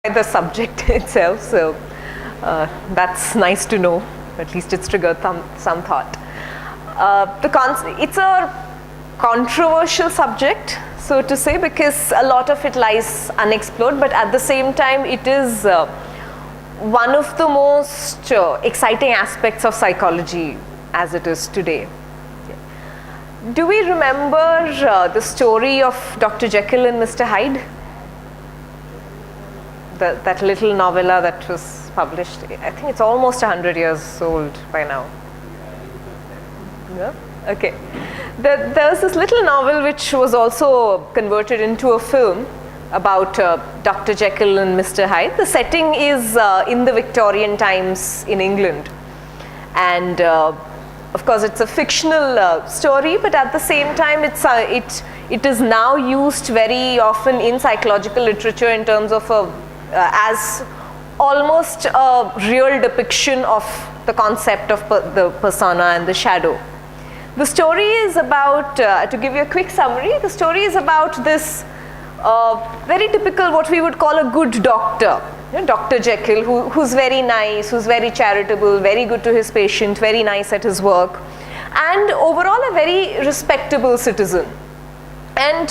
the subject itself, so that's nice to know. At least it's triggered some thought. It's a controversial subject, so to say, because a lot of it lies unexplored, but at the same time it is one of the most exciting aspects of psychology as it is today. Do we remember the story of Dr. Jekyll and Mr. Hyde? That little novella that was published, I think it's almost 100 years old by now. Yeah? Okay. There was this little novel which was also converted into a film about Dr. Jekyll and Mr. Hyde. The setting is in the Victorian times in England, and of course it's a fictional story, but at the same time it is now used very often in psychological literature in terms of as almost a real depiction of the concept of the persona and the shadow. The story is about, to give you a quick summary, the story is about this very typical, what we would call a good doctor, Dr. Jekyll, who's very nice, who's very charitable, very good to his patient, very nice at his work, and overall a very respectable citizen. And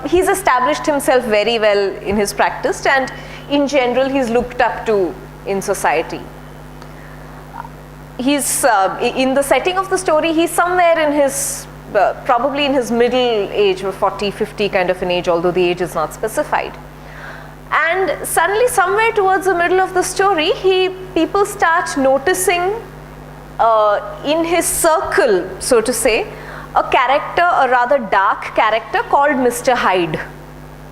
he's established himself very well in his practice, and in general he's looked up to in society. He's in the setting of the story, he's somewhere in his probably in his middle age, or 40, 50 kind of an age, although the age is not specified. And suddenly somewhere towards the middle of the story, people start noticing in his circle, so to say, a character, a rather dark character called Mr. Hyde.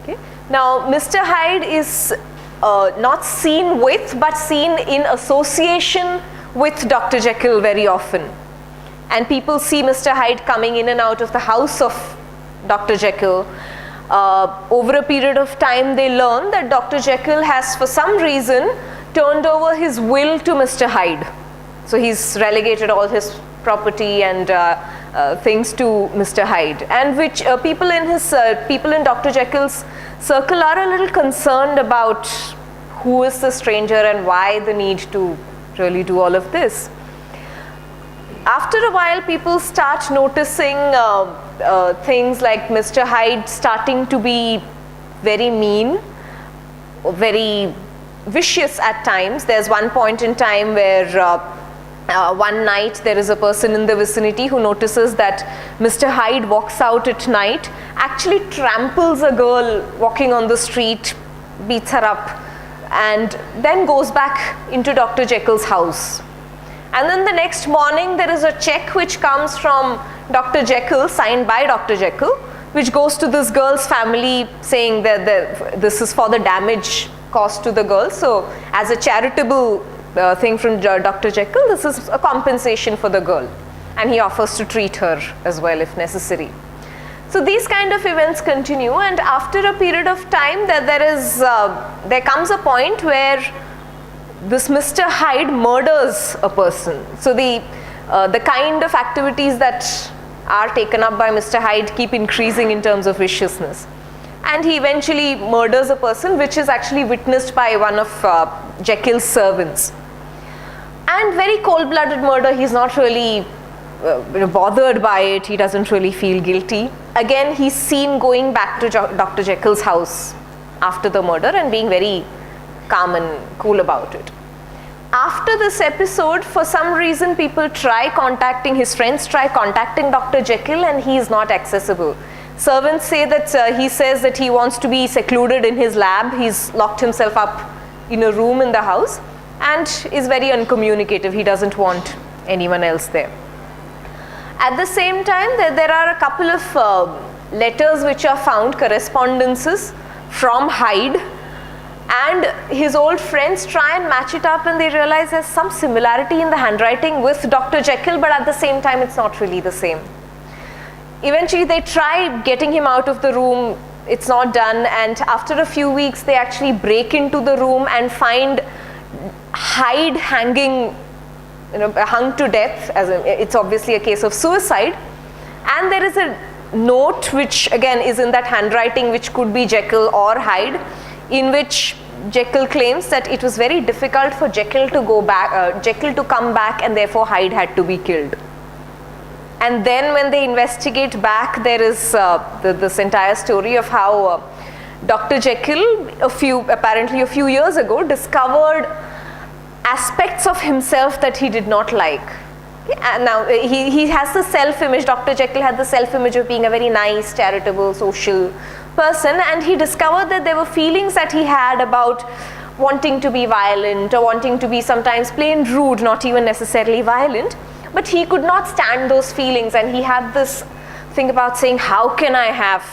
Okay? Now Mr. Hyde is not seen with, but seen in association with Dr. Jekyll very often. And people see Mr. Hyde coming in and out of the house of Dr. Jekyll. Over a period of time they learn that Dr. Jekyll has for some reason turned over his will to Mr. Hyde. So he's relegated all his property and things to Mr. Hyde, and which people in Dr. Jekyll's circle are a little concerned about who is the stranger and why the need to really do all of this. After a while, people start noticing things like Mr. Hyde starting to be very mean, very vicious at times. There's one point in time where one night there is a person in the vicinity who notices that Mr. Hyde walks out at night, actually tramples a girl walking on the street, beats her up, and then goes back into Dr. Jekyll's house. And then the next morning there is a check which comes from Dr. Jekyll, signed by Dr. Jekyll, which goes to this girl's family saying that this is for the damage caused to the girl. So as a charitable thing from Dr. Jekyll, this is a compensation for the girl, and he offers to treat her as well if necessary. So these kind of events continue, and after a period of time there comes a point where this Mr. Hyde murders a person. So the kind of activities that are taken up by Mr. Hyde keep increasing in terms of viciousness, and he eventually murders a person, which is actually witnessed by one of Jekyll's servants. And very cold-blooded murder, he's not really bothered by it, he doesn't really feel guilty. Again, he's seen going back to Dr. Jekyll's house after the murder and being very calm and cool about it. After this episode, for some reason, people try contacting, his friends try contacting Dr. Jekyll, and he is not accessible. Servants say that he says that he wants to be secluded in his lab. He's locked himself up in a room in the house and is very uncommunicative. He doesn't want anyone else there. At the same time, there are a couple of letters which are found, correspondences from Hyde, and his old friends try and match it up, and they realize there's some similarity in the handwriting with Dr. Jekyll, but at the same time it's not really the same. Eventually they try getting him out of the room, it's not done, and after a few weeks they actually break into the room and find Hyde hanging, hung to death, it's obviously a case of suicide, and there is a note which again is in that handwriting which could be Jekyll or Hyde, in which Jekyll claims that it was very difficult for Jekyll to go back, Jekyll to come back, and therefore Hyde had to be killed. And then when they investigate back, there is this entire story of how Dr. Jekyll, apparently a few years ago, discovered aspects of himself that he did not like. And now he has the self-image, Dr. Jekyll had the self-image of being a very nice, charitable, social person, and he discovered that there were feelings that he had about wanting to be violent or wanting to be sometimes plain rude, not even necessarily violent, but he could not stand those feelings, and he had this thing about saying, how can I have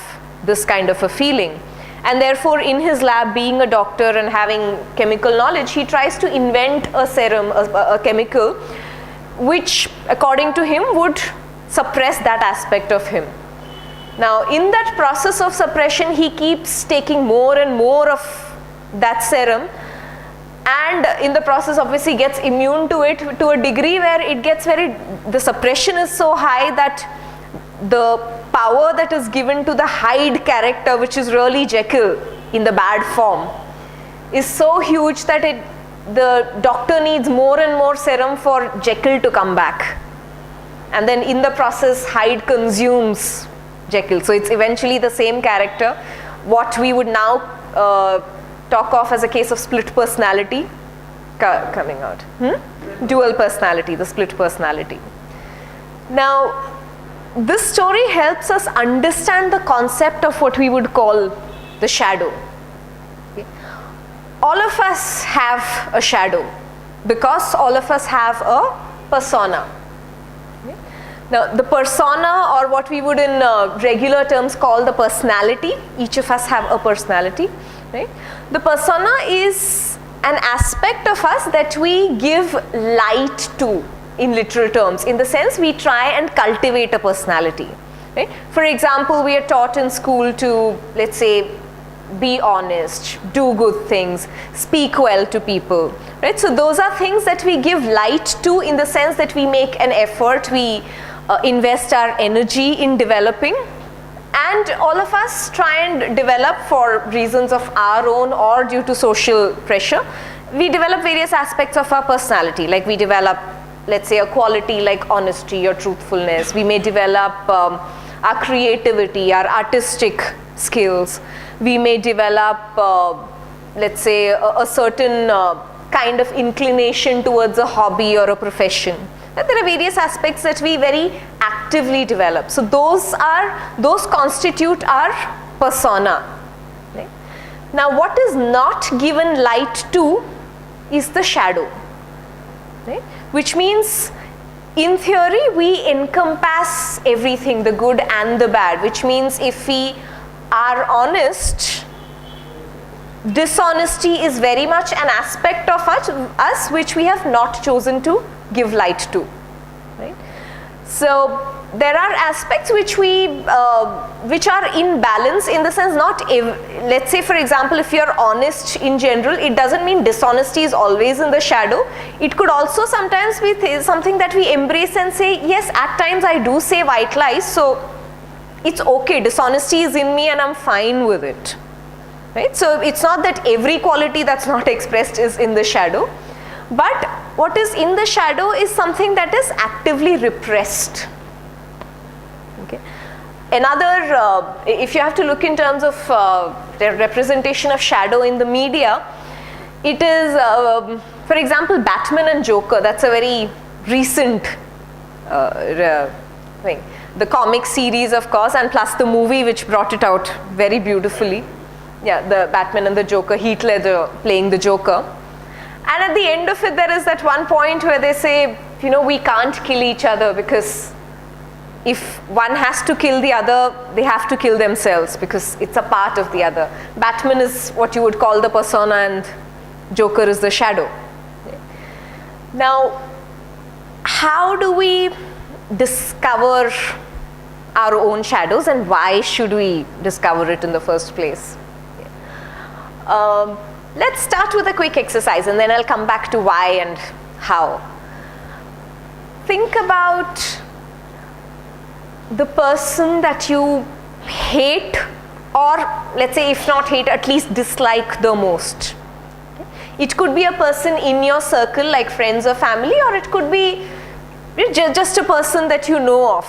this kind of a feeling? And therefore in his lab, being a doctor and having chemical knowledge, he tries to invent a serum, a chemical, which according to him would suppress that aspect of him. Now in that process of suppression, he keeps taking more and more of that serum, and in the process obviously gets immune to it to a degree where it gets the suppression is so high that the power that is given to the Hyde character, which is really Jekyll in the bad form, is so huge that the doctor needs more and more serum for Jekyll to come back. And then in the process, Hyde consumes Jekyll. So it's eventually the same character, what we would now talk of as a case of split personality coming out. Dual personality, the split personality. Now, this story helps us understand the concept of what we would call the shadow. Okay. All of us have a shadow because all of us have a persona. Okay. Now, the persona, or what we would in regular terms call the personality, each of us have a personality. Right? The persona is an aspect of us that we give light to, in literal terms, in the sense we try and cultivate a personality. Right? For example, we are taught in school to, let's say, be honest, do good things, speak well to people. Right? So those are things that we give light to, in the sense that we make an effort, we invest our energy in developing. And all of us try and develop, for reasons of our own or due to social pressure, we develop various aspects of our personality. Like we develop, let's say, a quality like honesty or truthfulness. We may develop our creativity, our artistic skills. We may develop, let's say, a certain kind of inclination towards a hobby or a profession. And there are various aspects that we very actively develop. So those constitute our persona. Right? Now what is not given light to is the shadow. Right? Which means, in theory, we encompass everything, the good and the bad, which means if we are honest, dishonesty is very much an aspect of us which we have not chosen to give light to. Right? So there are aspects which which are in balance, in the sense, let's say for example, if you're honest in general, it doesn't mean dishonesty is always in the shadow. It could also sometimes be something that we embrace and say, yes, at times I do say white lies, so it's okay, dishonesty is in me and I'm fine with it. Right? So it's not that every quality that's not expressed is in the shadow, but what is in the shadow is something that is actively repressed. Okay. Another, if you have to look in terms of the representation of shadow in the media, it is, for example, Batman and Joker. That's a very recent thing. The comic series, of course, and plus the movie which brought it out very beautifully. Yeah, the Batman and the Joker, Heath Ledger playing the Joker. And at the end of it, there is that one point where they say, you know, we can't kill each other, because if one has to kill the other, they have to kill themselves, because it's a part of the other. Batman is what you would call the persona and Joker is the shadow. Now, how do we discover our own shadows, and why should we discover it in the first place? Let's start with a quick exercise, and then I'll come back to why and how. Think about the person that you hate, or let's say if not hate, at least dislike the most It could be a person in your circle like friends or family, or it could be just a person that you know of,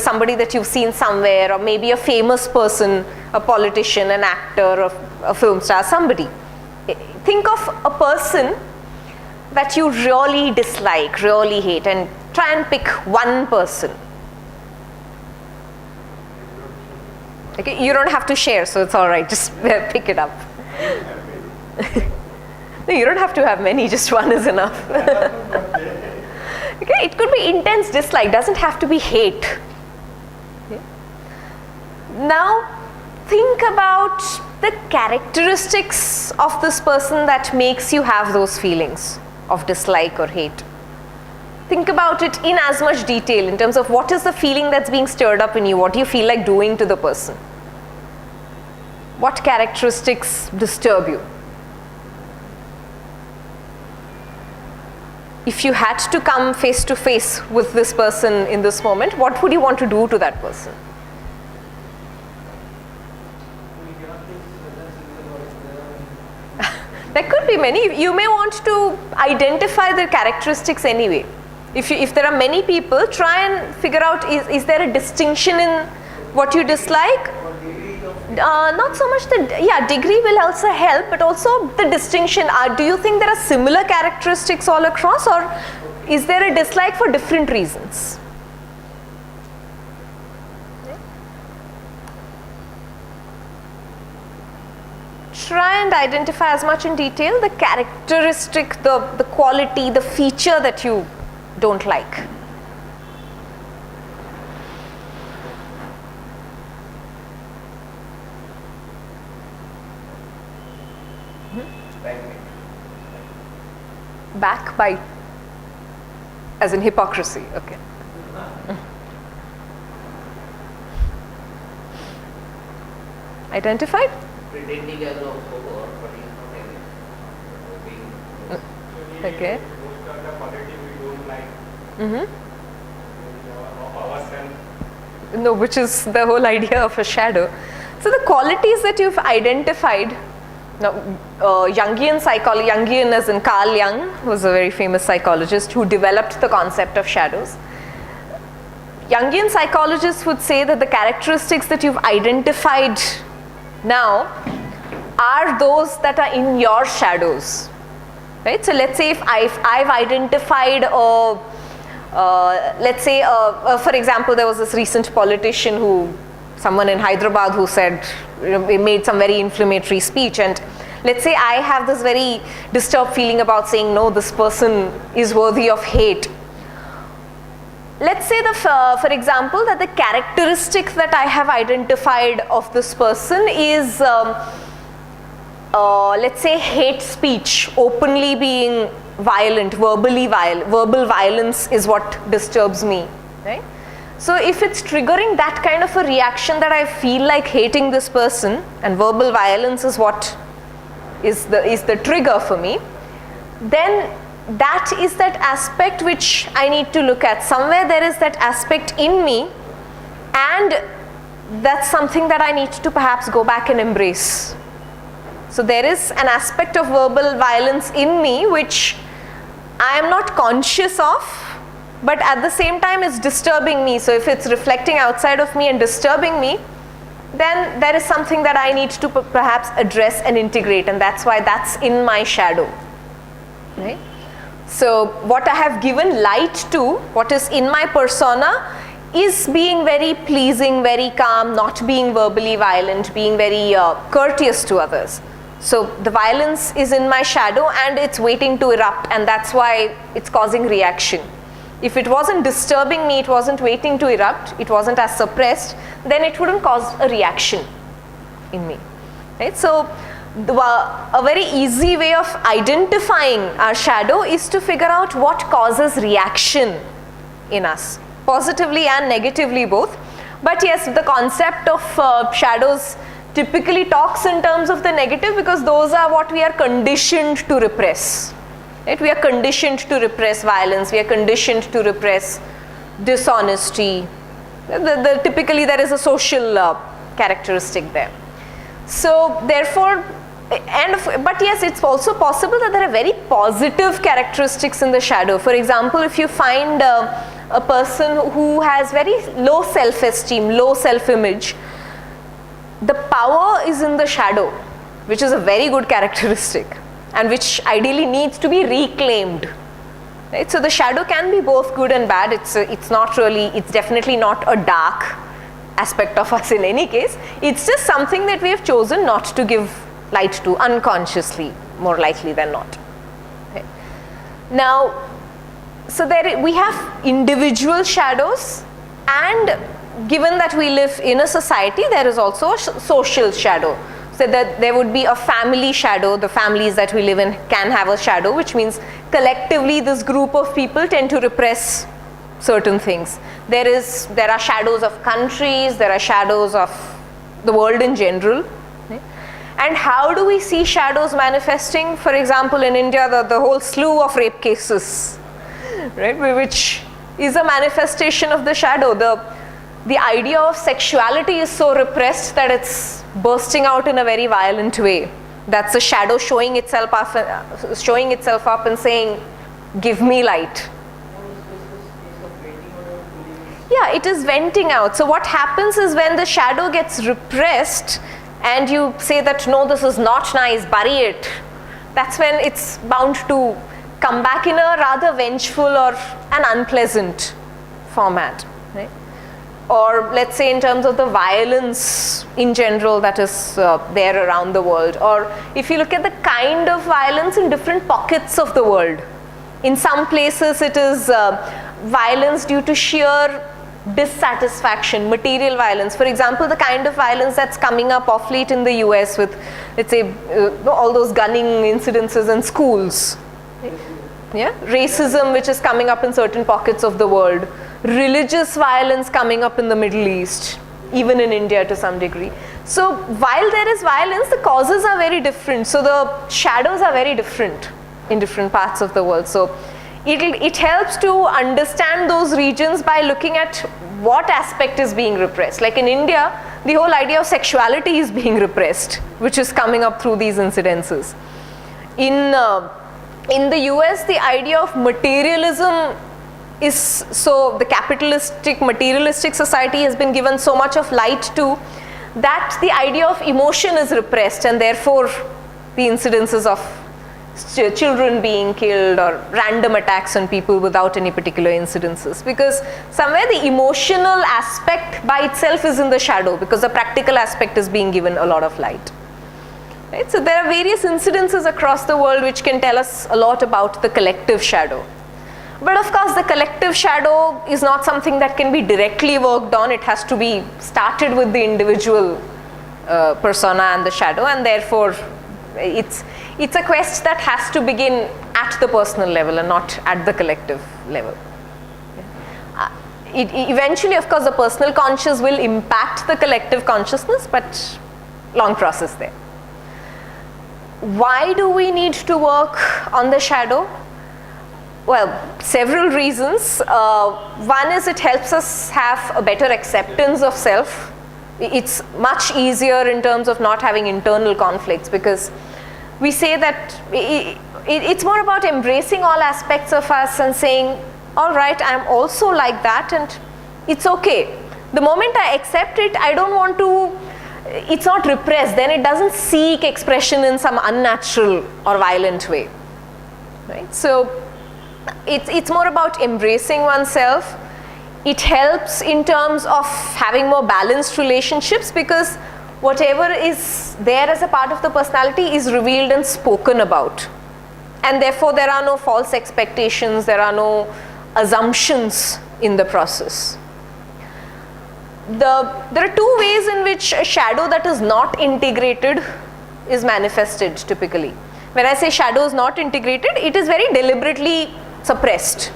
somebody that you've seen somewhere, or maybe a famous person, a politician, an actor, a film star, somebody. Think of a person that you really dislike, really hate, and try and pick one person. Okay, you don't have to share, so it's all right, just pick it up. No, you don't have to have many, just one is enough. Okay, it could be intense dislike, doesn't have to be hate. Okay. Now, think about the characteristics of this person that makes you have those feelings of dislike or hate. Think about it in as much detail in terms of what is the feeling that's being stirred up in you, what do you feel like doing to the person? What characteristics disturb you? If you had to come face to face with this person in this moment, what would you want to do to that person? There could be many. You may want to identify their characteristics anyway. If there are many people, try and figure out, is there a distinction in what you dislike? Not so much degree will also help, but also the distinction. Do you think there are similar characteristics all across, or is there a dislike for different reasons? Try and identify as much in detail the characteristic, the quality, the feature that you don't like. Backbite, as in hypocrisy, okay. Identified? Pretending as also or being okay. Most of the quality we don't like. Ourselves. No, which is the whole idea of a shadow. So the qualities that you've identified. Now, Jungian as in Carl Jung was a very famous psychologist who developed the concept of shadows. Jungian psychologists would say that the characteristics that you've identified now are those that are in your shadows, right? So let's say if I've identified let's say for example, there was this recent politician someone in Hyderabad who said, made some very inflammatory speech, and let's say I have this very disturbed feeling about saying, no, this person is worthy of hate. Let's say for example, that the characteristic that I have identified of this person is let's say hate speech, openly being violent, verbal violence is what disturbs me, right? So if it's triggering that kind of a reaction that I feel like hating this person, and verbal violence is what is the trigger for me, then that is that aspect which I need to look at. Somewhere there is that aspect in me, and that's something that I need to perhaps go back and embrace. So there is an aspect of verbal violence in me which I am not conscious of, but at the same time it's disturbing me. So if it's reflecting outside of me and disturbing me, then there is something that I need to perhaps address and integrate, and that's why that's in my shadow, right? So what I have given light to, what is in my persona, is being very pleasing, very calm, not being verbally violent, being very courteous to others. So the violence is in my shadow and it's waiting to erupt, and that's why it's causing reaction. If it wasn't disturbing me, it wasn't waiting to erupt, it wasn't as suppressed, then it wouldn't cause a reaction in me, right? So a very easy way of identifying our shadow is to figure out what causes reaction in us, positively and negatively both. But yes, the concept of shadows typically talks in terms of the negative, because those are what we are conditioned to repress. Right? We are conditioned to repress violence, we are conditioned to repress dishonesty. Typically there is a social characteristic there. So therefore, But yes, it's also possible that there are very positive characteristics in the shadow. For example, if you find a person who has very low self-esteem, low self-image, the power is in the shadow, which is a very good characteristic and which ideally needs to be reclaimed. Right? So the shadow can be both good and bad. It's definitely not a dark aspect of us in any case. It's just something that we have chosen not to give light to unconsciously, more likely than not. Okay. Now, so we have individual shadows, and given that we live in a society, there is also a social shadow. So that there would be a family shadow. The families that we live in can have a shadow, which means collectively this group of people tend to repress certain things. There are shadows of countries, there are shadows of the world in general. Right? And how do we see shadows manifesting? For example, in India, the whole slew of rape cases, right, which is a manifestation of the shadow. The idea of sexuality is so repressed that it's bursting out in a very violent way. That's the shadow showing itself up and saying, give me light. Yeah, it is venting out. So what happens is when the shadow gets repressed and you say that no, this is not nice, bury it, that's when it's bound to come back in a rather vengeful or an unpleasant format. Right? Or let's say in terms of the violence in general that is there around the world, or if you look at the kind of violence in different pockets of the world. In some places it is violence due to sheer dissatisfaction, material violence. For example, the kind of violence that's coming up off late in the US with, let's say, all those gunning incidences in schools. Yeah? Racism which is coming up in certain pockets of the world. Religious violence coming up in the Middle East, even in India to some degree. So while there is violence, the causes are very different. So the shadows are very different in different parts of the world. So it helps to understand those regions by looking at what aspect is being repressed. Like in India, the whole idea of sexuality is being repressed, which is coming up through these incidences. In the US, the idea of materialism is, so the capitalistic, materialistic society has been given so much of light to that the idea of emotion is repressed, and therefore the incidences of children being killed or random attacks on people without any particular incidences, because somewhere the emotional aspect by itself is in the shadow because the practical aspect is being given a lot of light. Right? So there are various incidences across the world which can tell us a lot about the collective shadow. But of course the collective shadow is not something that can be directly worked on. It has to be started with the individual persona and the shadow, and therefore it's a quest that has to begin at the personal level and not at the collective level. Eventually, of course, the personal conscious will impact the collective consciousness, but long process there. Why do we need to work on the shadow? Well, several reasons. One is it helps us have a better acceptance of self. It's much easier in terms of not having internal conflicts, because we say that it's more about embracing all aspects of us and saying, all right, I'm also like that and it's okay. The moment I accept it, I don't want to, it's not repressed, then it doesn't seek expression in some unnatural or violent way. Right? So it's more about embracing oneself. It helps in terms of having more balanced relationships, because whatever is there as a part of the personality is revealed and spoken about, and therefore there are no false expectations, there are no assumptions in the process. There are two ways in which a shadow that is not integrated is manifested typically. When I say shadow is not integrated, it is very deliberately suppressed.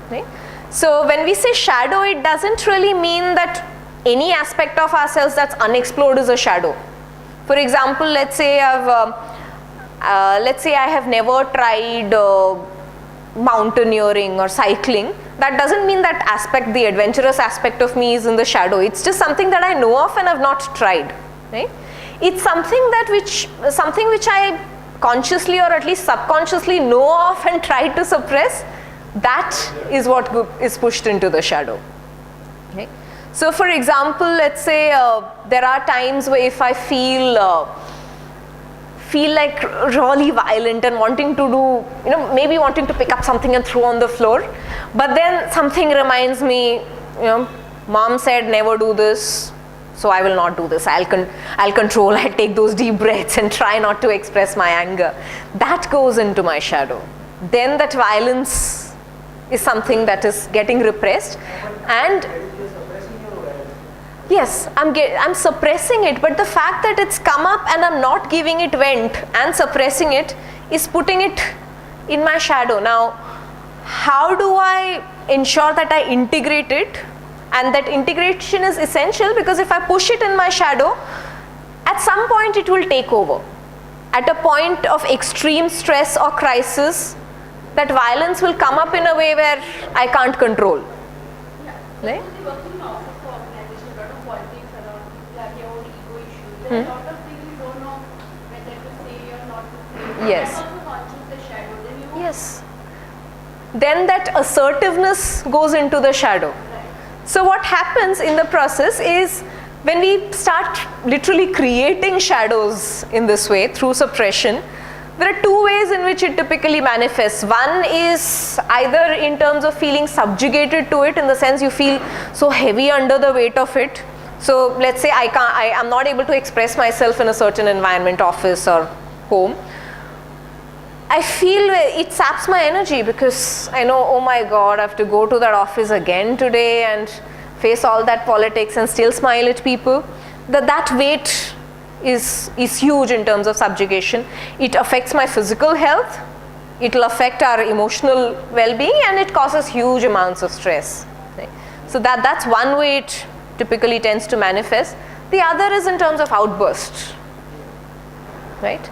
Right? So when we say shadow, it doesn't really mean that any aspect of ourselves that's unexplored is a shadow. For example, let's say I have never tried mountaineering or cycling. That doesn't mean that aspect, the adventurous aspect of me, is in the shadow. It's just something that I know of and have not tried. Right? It's something which I consciously or at least subconsciously know of and try to suppress. That is what is pushed into the shadow. Okay. So for example, let's say there are times where if I feel like really violent and wanting to do, maybe wanting to pick up something and throw on the floor, but then something reminds me, mom said never do this, so I will not do this. I'll control, I'll take those deep breaths and try not to express my anger. That goes into my shadow. Then that violence is something that is getting repressed, and yes, I'm suppressing it, but the fact that it's come up and I'm not giving it vent and suppressing it is putting it in my shadow. Now, how do I ensure that I integrate it? And that integration is essential, because if I push it in my shadow, at some point it will take over. At a point of extreme stress or crisis, that violence will come up in a way where I can't control. Right? Yes. Yes. Then that assertiveness goes into the shadow. So what happens in the process is, when we start literally creating shadows in this way through suppression, there are two ways in which it typically manifests. One is either in terms of feeling subjugated to it, in the sense you feel so heavy under the weight of it. So let's say I'm not able to express myself in a certain environment, office or home. I feel it saps my energy, because I know, oh my God, I have to go to that office again today and face all that politics and still smile at people. That weight is huge in terms of subjugation. It affects my physical health, it will affect our emotional well-being, and it causes huge amounts of stress. Right? So that's one way it typically tends to manifest. The other is in terms of outburst. Right?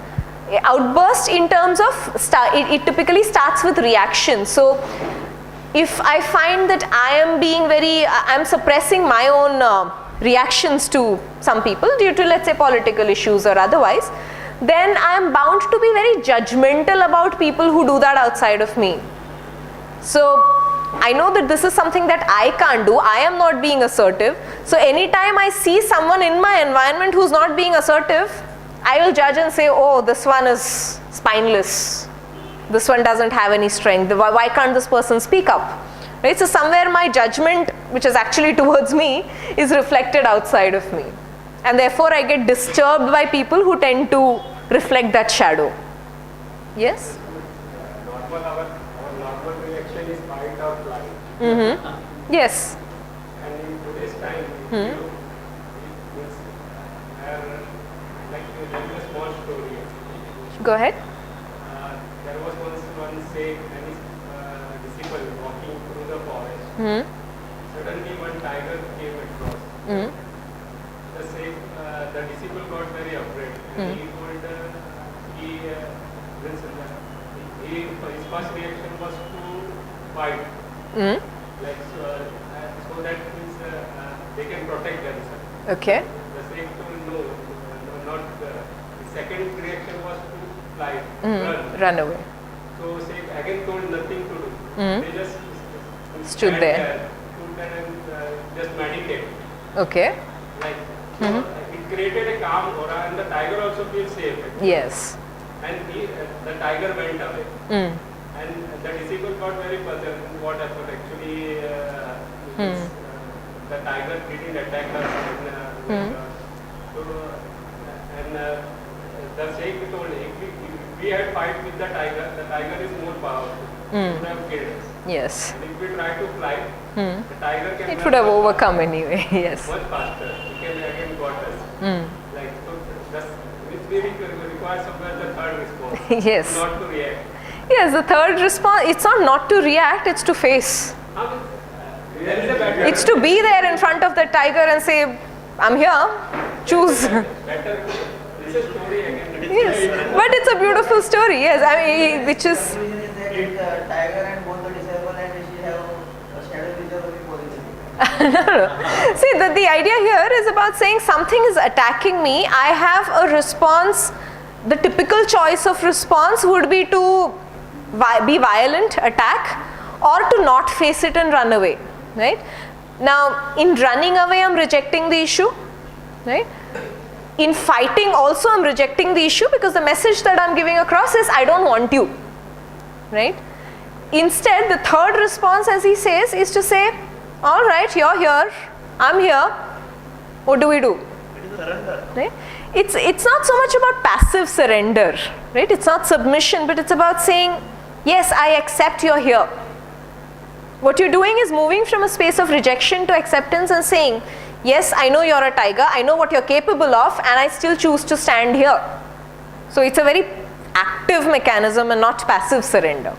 Outburst in terms of, it typically starts with reaction. So if I find that I'm suppressing my own reactions to some people due to, let's say, political issues or otherwise, then I'm bound to be very judgmental about people who do that outside of me. So I know that this is something that I can't do. I am not being assertive. So anytime I see someone in my environment who's not being assertive, I will judge and say, oh, this one is spineless. This one doesn't have any strength. Why can't this person speak up? Right? So somewhere my judgment, which is actually towards me, is reflected outside of me. And therefore I get disturbed by people who tend to reflect that shadow. Yes? Our normal reaction is fight or flight. Mm-hmm. Yes. And in today's time, like a small story. Go ahead. There was once one sage and his disciple walking through the forest. Mm-hmm. Suddenly one tiger came across. Mm-hmm. The disciple got very afraid. And he told, his first reaction was to fight. Mm-hmm. Like so that means they can protect themselves. Okay. The sage told no, not. The second reaction was to fly, run away. So sage again told nothing to do. They just Stood there and just meditate. Okay. Like it created a calm aura, and the tiger also feels safe. Yes. And the tiger went away. And the disciple got very puzzled. What happened actually? The tiger didn't attack us. The sage told, if we had fight with the tiger is more powerful. It would have killed us. Yes. And if we try to fly, the tiger can It would have overcome anyway. Yes. much faster. It can again got us. Like so, it requires somewhere the third response. Yes. Not to react. Yes, the third response, it's not to react, it's to face. There is a better. It's to be there in front of the tiger and say, I'm here, choose. Better. This is a story again. Yes, but it's a beautiful story, yes, I mean, which is... The tiger and both the disciple and she have a shadow vision of the positivity. See, the idea here is about saying something is attacking me. I have a response. The typical choice of response would be to be violent, attack, or to not face it and run away, right? Now, in running away, I'm rejecting the issue, right? In fighting also, I'm rejecting the issue because the message that I'm giving across is, I don't want you, right? Instead, the third response, as he says, is to say, all right, you're here, I'm here, what do we do? Right? It's not so much about passive surrender, right? It's not submission, but it's about saying, yes, I accept you're here. What you're doing is moving from a space of rejection to acceptance and saying, yes, I know you're a tiger, I know what you're capable of, and I still choose to stand here. So it's a very active mechanism and not passive surrender.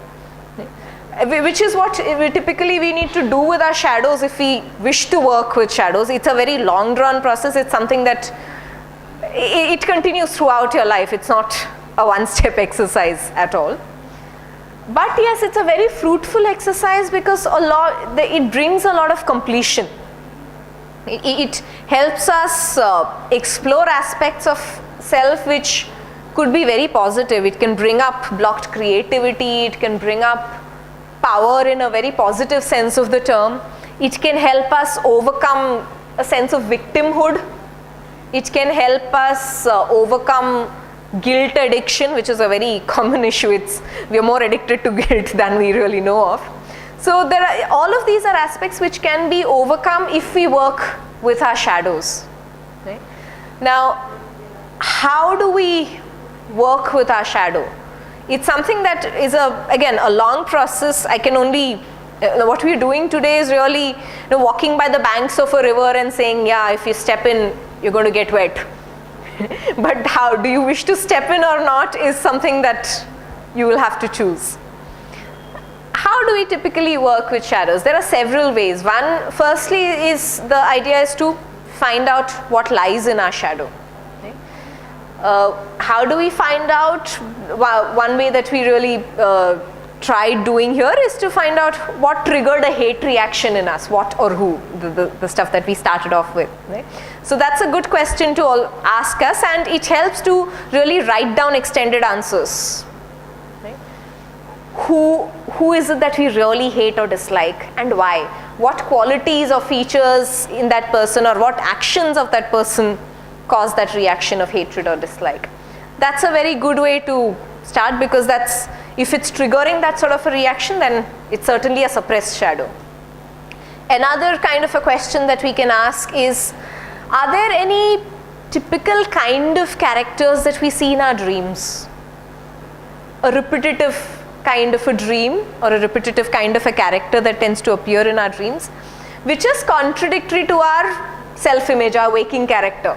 Which is what typically we need to do with our shadows if we wish to work with shadows. It's a very long drawn process. It's something that it continues throughout your life. It's not a one-step exercise at all. But yes, it's a very fruitful exercise because it brings a lot of completion. It helps us explore aspects of self which could be very positive. It can bring up blocked creativity. It can bring up power in a very positive sense of the term. It can help us overcome a sense of victimhood. It can help us overcome guilt addiction, which is a very common issue. We are more addicted to guilt than we really know of. So all of these are aspects which can be overcome if we work with our shadows. Right? Now, how do we work with our shadow? It's something that is again a long process. I can only what we're doing today is really walking by the banks of a river and saying, yeah, if you step in, you're going to get wet. But how do you wish to step in or not is something that you will have to choose. How do we typically work with shadows? There are several ways. One, firstly, is the idea is to find out what lies in our shadow. How do we find out? One way that we really tried doing here is to find out what triggered a hate reaction in us, what or who, the stuff that we started off with. Right? So that's a good question to all ask us, and it helps to really write down extended answers. Right? Who is it that we really hate or dislike, and why? What qualities or features in that person or what actions of that person cause that reaction of hatred or dislike? That's a very good way to start, because if it's triggering that sort of a reaction, then it's certainly a suppressed shadow. Another kind of a question that we can ask is, are there any typical kind of characters that we see in our dreams? A repetitive kind of a dream or a repetitive kind of a character that tends to appear in our dreams, which is contradictory to our self-image, our waking character.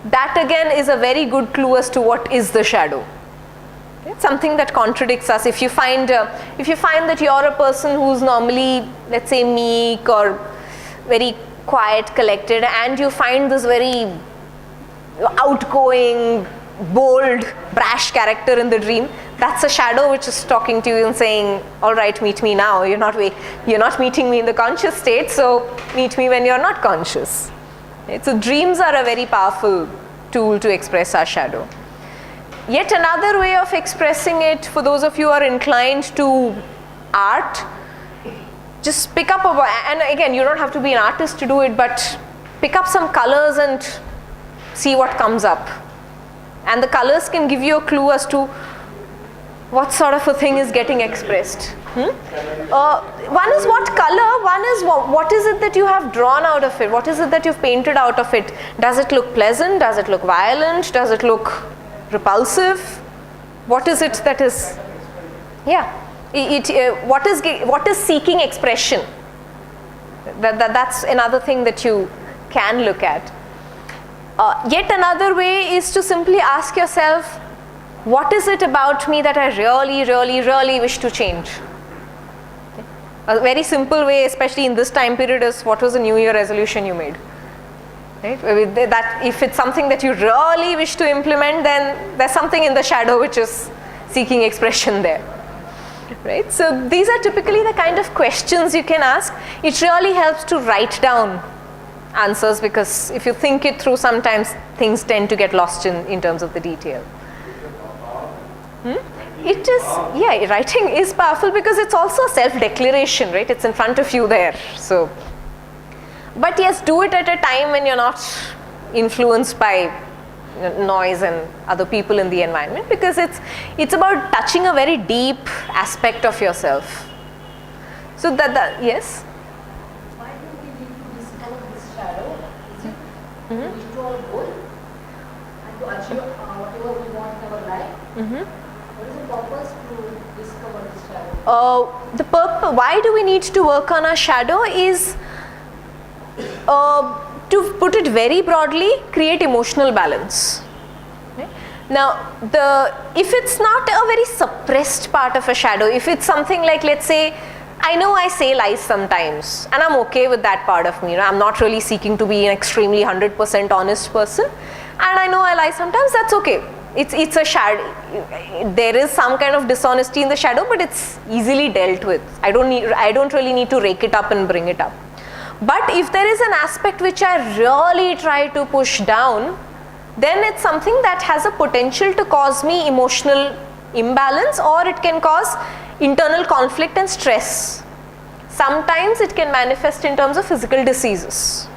That again is a very good clue as to what is the shadow. It's something that contradicts us. If you find that you're a person who's normally, let's say, meek or very quiet, collected, and you find this very outgoing, bold, brash character in the dream, that's a shadow which is talking to you and saying, all right, meet me now. You're not meeting me in the conscious state, so meet me when you're not conscious. Right? So dreams are a very powerful tool to express our shadow. Yet another way of expressing it, for those of you who are inclined to art, just pick up and again, you don't have to be an artist to do it, but pick up some colors and see what comes up. And the colors can give you a clue as to what sort of a thing is getting expressed. One is what color, one is what is it that you have drawn out of it, what is it that you've painted out of it. Does it look pleasant, does it look violent, does it look repulsive? What is it that is, what is seeking expression? That's another thing that you can look at. Yet another way is to simply ask yourself, what is it about me that I really, really, really wish to change? A very simple way, especially in this time period, is what was the New Year resolution you made? Right? That if it's something that you really wish to implement, then there's something in the shadow which is seeking expression there. Right? So these are typically the kind of questions you can ask. It really helps to write down answers, because if you think it through, sometimes things tend to get lost in terms of the detail. It is, yeah, writing is powerful because it's also a self-declaration, right? It's in front of you there. So, but yes, do it at a time when you're not influenced by noise and other people in the environment, because it's about touching a very deep aspect of yourself. So yes? Why do we need to discover this shadow? Is it to reach to our goal and to achieve whatever we want in our life? What is the purpose to discover this shadow? The purpose, why do we need to work on our shadow is, to put it very broadly, create emotional balance. Okay? Now, if it's not a very suppressed part of a shadow, if it's something like, let's say, I know I say lies sometimes, and I'm okay with that part of me. I'm not really seeking to be an extremely 100% honest person, and I know I lie sometimes. That's okay. It's a shadow. There is some kind of dishonesty in the shadow, but it's easily dealt with. I don't really need to rake it up and bring it up. But if there is an aspect which I really try to push down, then it's something that has a potential to cause me emotional imbalance, or it can cause internal conflict and stress. Sometimes it can manifest in terms of physical diseases.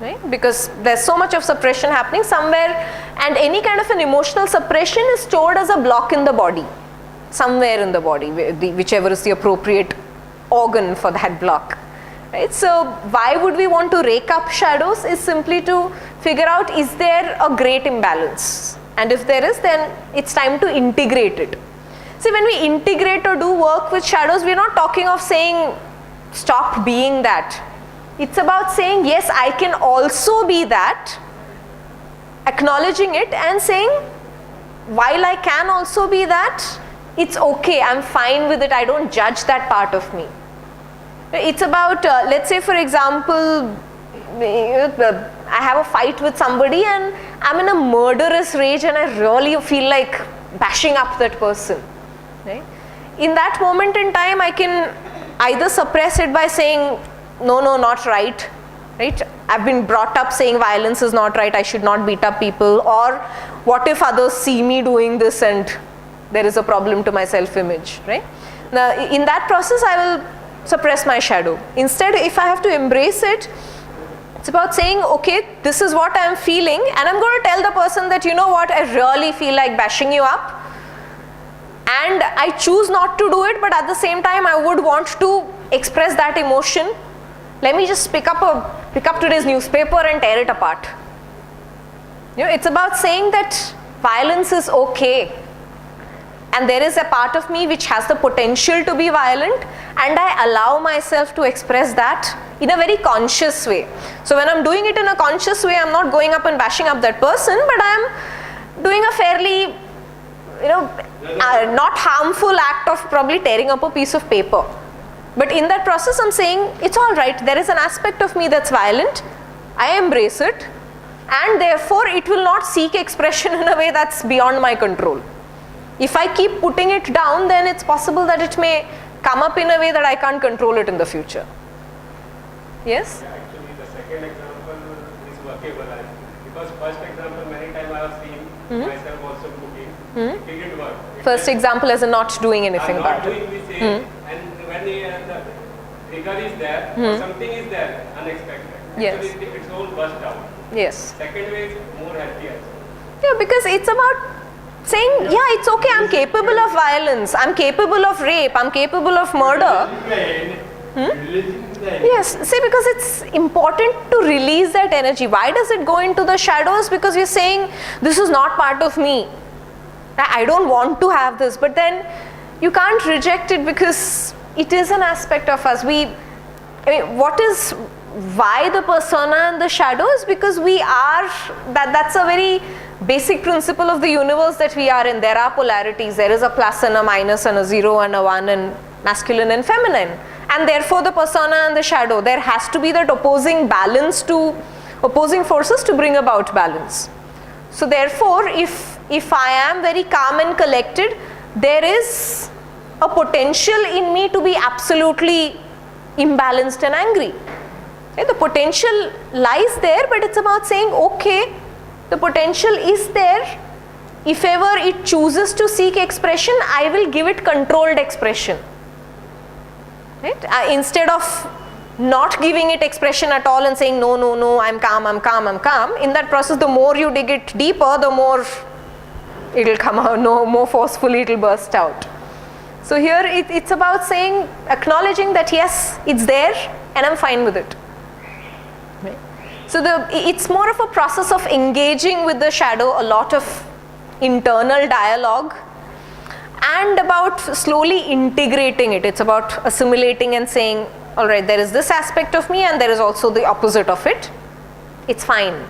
Right? Because there's so much of suppression happening somewhere, and any kind of an emotional suppression is stored as a block in the body, somewhere in the body, whichever is the appropriate organ for that block. Right? So why would we want to rake up shadows is simply to figure out, is there a great imbalance, and if there is, then it's time to integrate it. See, when we integrate or do work with shadows, we're not talking of saying stop being that. It's about saying, yes, I can also be that, acknowledging it and saying, while I can also be that, it's okay, I'm fine with it, I don't judge that part of me. It's about, let's say for example, I have a fight with somebody and I'm in a murderous rage and I really feel like bashing up that person. Right? In that moment in time, I can either suppress it by saying, no, not right, right? I've been brought up saying violence is not right, I should not beat up people, or what if others see me doing this and there is a problem to my self-image, right? Now, in that process, I will suppress my shadow. Instead, if I have to embrace it, it's about saying, okay, this is what I'm feeling, and I'm going to tell the person that, you know what, I really feel like bashing you up, and I choose not to do it, but at the same time, I would want to express that emotion. Let me just pick up today's newspaper and tear it apart. You know, it's about saying that violence is okay, and there is a part of me which has the potential to be violent, and I allow myself to express that in a very conscious way. So when I'm doing it in a conscious way, I'm not going up and bashing up that person, but I'm doing a fairly, not harmful act of probably tearing up a piece of paper. But in that process, I'm saying, it's all right, there is an aspect of me that's violent, I embrace it, and therefore it will not seek expression in a way that's beyond my control. If I keep putting it down, then it's possible that it may come up in a way that I can't control it in the future. Yes? Yeah, actually, the second example is workable. Because first example, many times I have seen myself also cooking. It didn't work. First example as in not doing anything not about it. doing the same, and when the trigger is there, or something is there, unexpected. Yes. Actually, it's all burst out. Yes. Second way is more healthy also. Yeah, because it's about saying, yeah, it's okay, I'm capable of violence, I'm capable of rape, I'm capable of murder. Yes, see, because it's important to release that energy. Why does it go into the shadows? Because we're saying, this is not part of me. I don't want to have this, but then you can't reject it because it is an aspect of us. Why the persona and the shadow is because we are, that's a very basic principle of the universe that we are in. There are polarities. There is a plus and a minus and a 0 and a 1 and masculine and feminine. And therefore the persona and the shadow, there has to be that opposing forces to bring about balance. So therefore, if I am very calm and collected, there is a potential in me to be absolutely imbalanced and angry. Okay, the potential lies there, but it's about saying, okay, the potential is there. If ever it chooses to seek expression, I will give it controlled expression. Right? Instead of not giving it expression at all and saying, no, no, no, I'm calm, I'm calm, I'm calm. In that process, the more you dig it deeper, the more it will come out, no more forcefully it will burst out. So here it's about saying, acknowledging that yes, it's there and I'm fine with it. Right? So it's more of a process of engaging with the shadow, a lot of internal dialogue, and about slowly integrating it. It's about assimilating and saying, all right, there is this aspect of me and there is also the opposite of it. It's fine.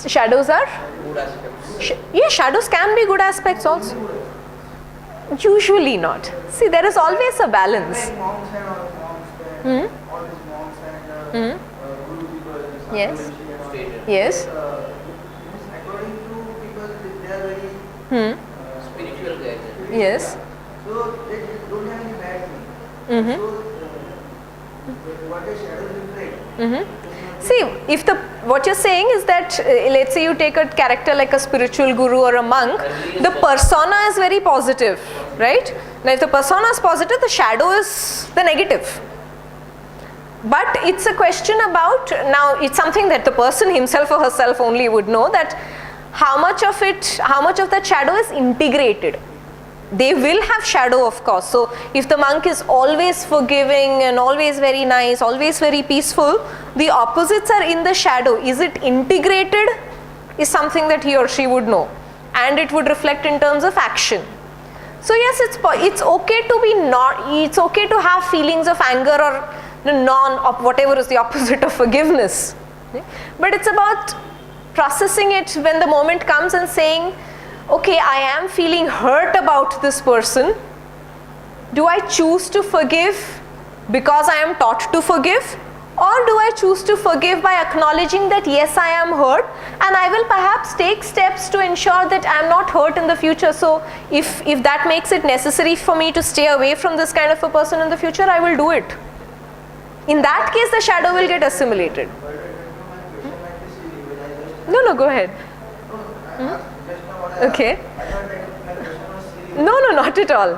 Shadows are? Good aspects. Yeah, shadows can be good aspects also. Usually not. See, there is always a balance. Like monks and all these monks and guru people, Yes. Stated. Yes. according to people, they are very Spiritual guys. Yes. so they don't have any bad thing. So what a shadow reflect. See, if what you're saying is that, let's say you take a character like a spiritual guru or a monk, the persona is very positive, right? Now if the persona is positive, the shadow is the negative. But it's a question about, now it's something that the person himself or herself only would know, that how much of that shadow is integrated. They will have shadow, of course. So if the monk is always forgiving and always very nice, always very peaceful, the opposites are in the shadow. Is it integrated? Is something that he or she would know, and it would reflect in terms of action. So yes, it's okay to be it's okay to have feelings of anger or whatever is the opposite of forgiveness. But it's about processing it when the moment comes and saying, okay, I am feeling hurt about this person. Do I choose to forgive because I am taught to forgive? Or do I choose to forgive by acknowledging that yes, I am hurt, and I will perhaps take steps to ensure that I am not hurt in the future. So if that makes it necessary for me to stay away from this kind of a person in the future, I will do it. In that case, the shadow will get assimilated. No, go ahead. Okay. No, not at all.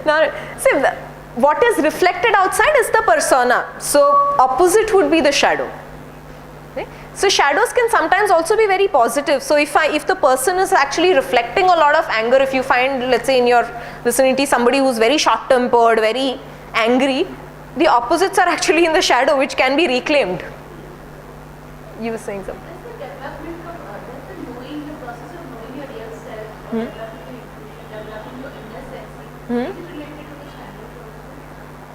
Now, see, what is reflected outside is the persona. So opposite would be the shadow. Okay? So shadows can sometimes also be very positive. So if the person is actually reflecting a lot of anger, if you find, let's say in your vicinity, somebody who's very short-tempered, very angry, the opposites are actually in the shadow, which can be reclaimed. You were saying something. Knowing the process of knowing your real self, or developing your inner sense, is it related to the shadow?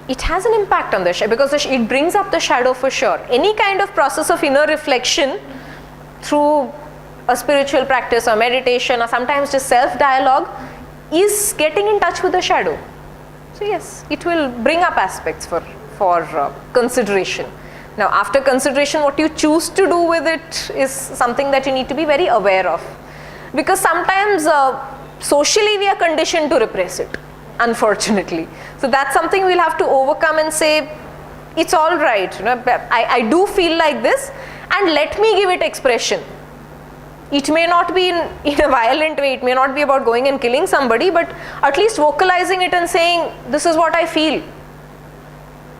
It has an impact on the shadow, because it brings up the shadow for sure. Any kind of process of inner reflection through a spiritual practice or meditation or sometimes just self-dialogue is getting in touch with the shadow. So yes, it will bring up aspects for consideration. Now after consideration, what you choose to do with it is something that you need to be very aware of, because sometimes socially we are conditioned to repress it, unfortunately. So that's something we'll have to overcome and say, it's all right, I do feel like this, and let me give it expression. It may not be in a violent way, it may not be about going and killing somebody, but at least vocalizing it and saying, this is what I feel.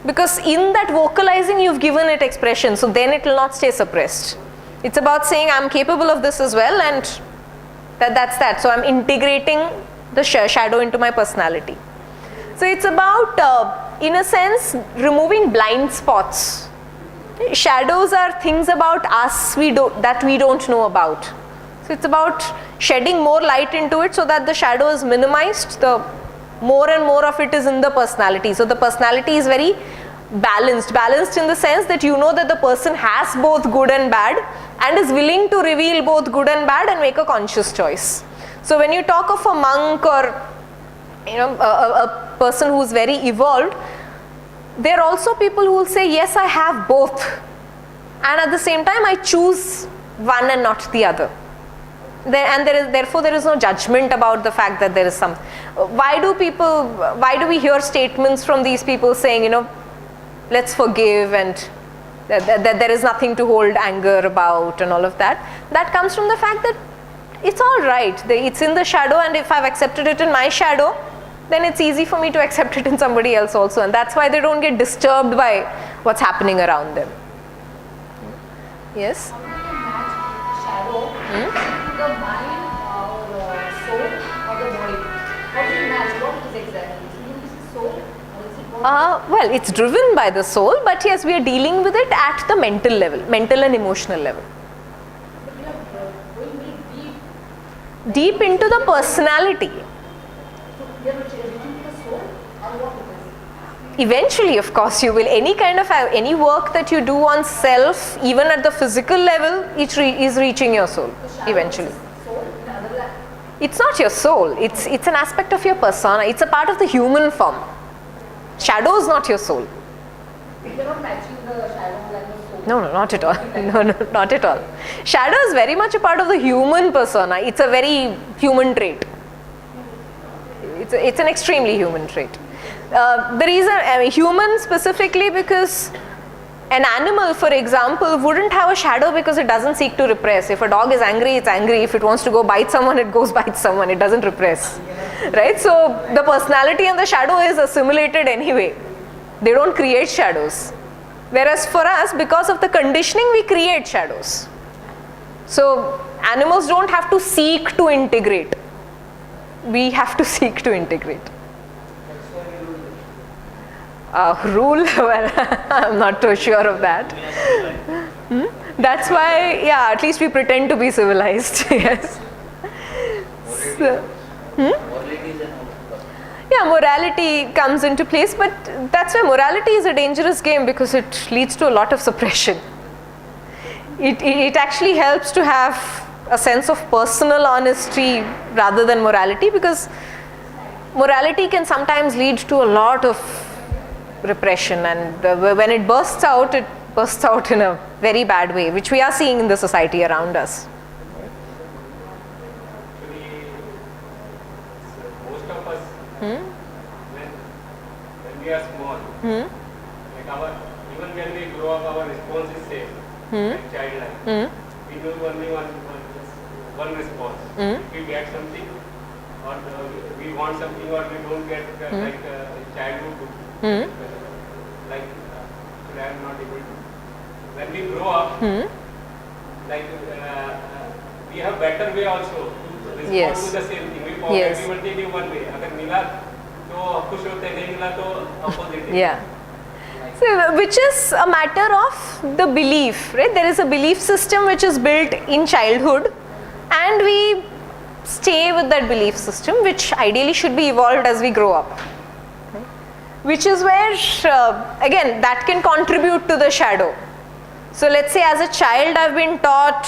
Because in that vocalizing, you've given it expression, so then it will not stay suppressed. It's about saying, I'm capable of this as well, and that's that. So I'm integrating the shadow into my personality. So it's about, in a sense, removing blind spots. Shadows are things about us that we don't know about. So it's about shedding more light into it so that the shadow is minimized, the more and more of it is in the personality. So the personality is very balanced in the sense that you know that the person has both good and bad and is willing to reveal both good and bad and make a conscious choice. So when you talk of a monk or a person who is very evolved, there are also people who will say, yes, I have both, and at the same time I choose one and not the other. Therefore there is no judgment about the fact that there is some. Why do we hear statements from these people saying, you know, let's forgive and that there is nothing to hold anger about and all of that? That comes from the fact that it's all right. It's in the shadow, and if I've accepted it in my shadow, then it's easy for me to accept it in somebody else also, and that's why they don't get disturbed by what's happening around them. Yes? How do you match shadow to the mind or soul or the body? How do you match? What it is exactly? Is it soul or is it body? Well, it's driven by the soul, but yes, we are dealing with it at the mental level, mental and emotional level. But we are going very deep. Deep into the personality. So we are reaching to the soul or what it is? Eventually, of course, you will. Any work that you do on self, even at the physical level, is reaching your soul So shadow eventually. is soul in other language. It's not your soul. It's an aspect of your persona. It's a part of the human form. Shadow is not your soul. We are not matching the shadow like the soul. No, not at all. No, not at all. Shadow is very much a part of the human persona. It's a very human trait. It's an extremely human trait. The reason, human specifically, because an animal, for example, wouldn't have a shadow because it doesn't seek to repress. If a dog is angry, it's angry. If it wants to go bite someone, it goes bite someone. It doesn't repress. Right? So the personality and the shadow is assimilated anyway. They don't create shadows. Whereas for us, because of the conditioning, we create shadows. So animals don't have to seek to integrate. We have to seek to integrate. Rule? Well, I'm not too sure of that. That's why, yeah, at least we pretend to be civilized. Yes. So, Morality is an outcome. yeah, morality comes into place, but that's why morality is a dangerous game, because it leads to a lot of suppression. It actually helps to have a sense of personal honesty rather than morality, because morality can sometimes lead to a lot of repression, and when it bursts out in a very bad way, which we are seeing in the society around us. Actually, most of us, when we are small, like even when we grow up, our response is same, like childlike. We do only one response. If we get something, or we want something, or we don't get like childhood, like I am not able to. When we grow up, like we have better way also to respond Yes. to the same thing. We forget, Yes. we will take it one way. अगर मिला तो खुश होते हैं, नहीं मिला तो opposite. Yeah. So, which is a matter of the belief, right? There is a belief system which is built in childhood, and we stay with that belief system, which ideally should be evolved as we grow up. Which is where, again, that can contribute to the shadow. So let's say as a child I've been taught,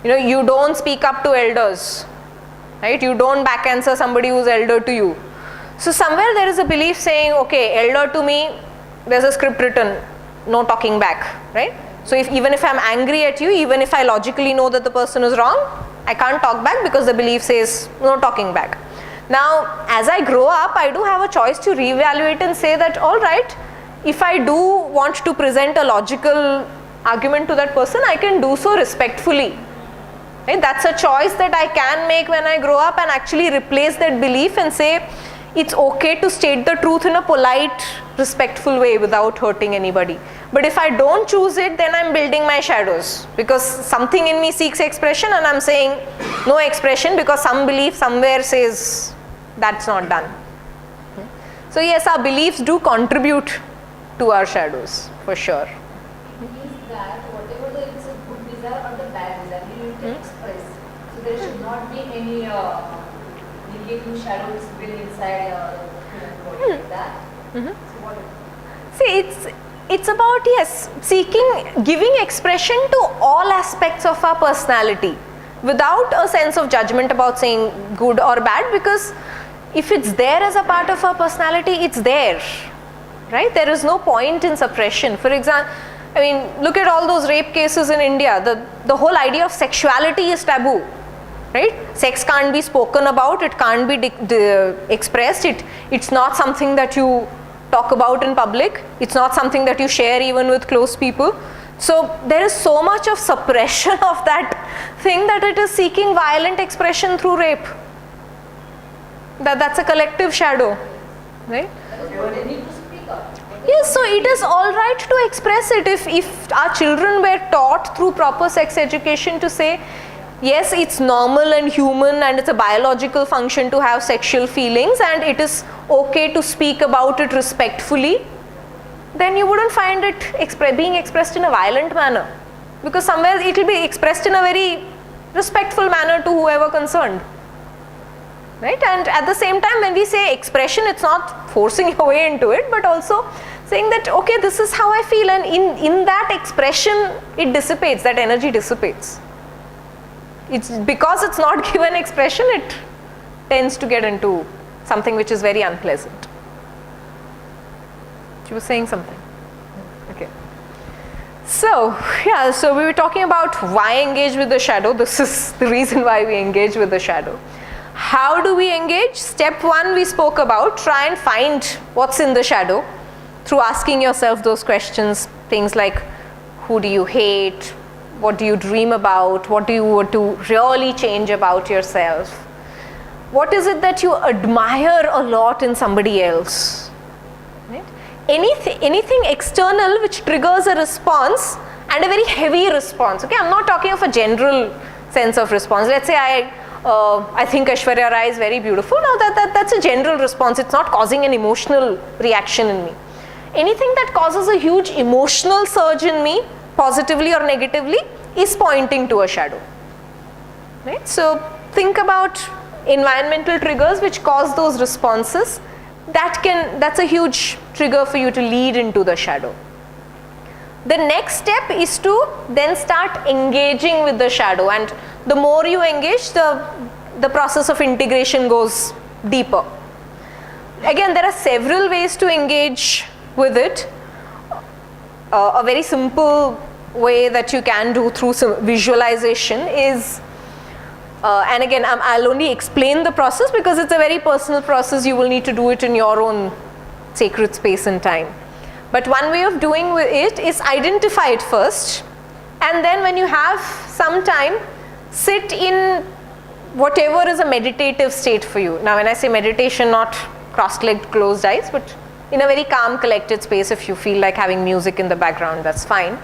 you don't speak up to elders, right? You don't back answer somebody who's elder to you. So somewhere there is a belief saying, okay, elder to me, there's a script written, no talking back, right? So even if I'm angry at you, even if I logically know that the person is wrong, I can't talk back because the belief says no talking back. Now, as I grow up, I do have a choice to reevaluate and say that, all right, if I do want to present a logical argument to that person, I can do so respectfully. Right? That's a choice that I can make when I grow up, and actually replace that belief and say, it's okay to state the truth in a polite, respectful way without hurting anybody. But if I don't choose it, then I'm building my shadows, because something in me seeks expression and I'm saying no expression because some belief somewhere says that's not done. So yes, our beliefs do contribute to our shadows, for sure. It means that whatever it's a good desire or the bad desire, we need to express. So there should not be any negative shadows built inside human body like that. So what? See, it's about, yes, giving expression to all aspects of our personality without a sense of judgment about saying good or bad, because if it's there as a part of our personality, it's there, right? There is no point in suppression. For example, I mean, look at all those rape cases in India. The whole idea of sexuality is taboo. right? Sex can't be spoken about, it can't be expressed, it's not something that you talk about in public, it's not something that you share even with close people. So there is so much of suppression of that thing that it is seeking violent expression through rape. That's a collective shadow, right? They need to speak up. Yes, so it is all right to express it. If our children were taught through proper sex education to say, yes, it's normal and human and it's a biological function to have sexual feelings and it is okay to speak about it respectfully, then you wouldn't find it being expressed in a violent manner, because somewhere it will be expressed in a very respectful manner to whoever concerned. Right? And at the same time, when we say expression, it's not forcing your way into it, but also saying that, okay, this is how I feel, and in that expression, it dissipates, that energy dissipates. It's because it's not given expression, it tends to get into something which is very unpleasant. You were saying something. Okay. So, yeah, so we were talking about why engage with the shadow. This is the reason why we engage with the shadow. How do we engage? Step 1 we spoke about, try and find what's in the shadow through asking yourself those questions, things like who do you hate, what do you dream about, what do you want to really change about yourself, what is it that you admire a lot in somebody else, right? Anything external which triggers a response, and a very heavy response. Okay, I'm not talking of a general sense of response. Let's say I think Aishwarya Rai is very beautiful. Now that's a general response. It's not causing an emotional reaction in me. Anything that causes a huge emotional surge in me, positively or negatively, is pointing to a shadow. Right? So think about environmental triggers which cause those responses. That's a huge trigger for you to lead into the shadow. The next step is to then start engaging with the shadow, and the more you engage, the process of integration goes deeper. Again, there are several ways to engage with it. A very simple way that you can do through some visualization is, and again I'll only explain the process because it's a very personal process. You will need to do it in your own sacred space and time. But one way of doing it is identify it first, and then when you have some time, sit in whatever is a meditative state for you. Now when I say meditation, not cross-legged closed eyes, but in a very calm collected space. If you feel like having music in the background, that's fine.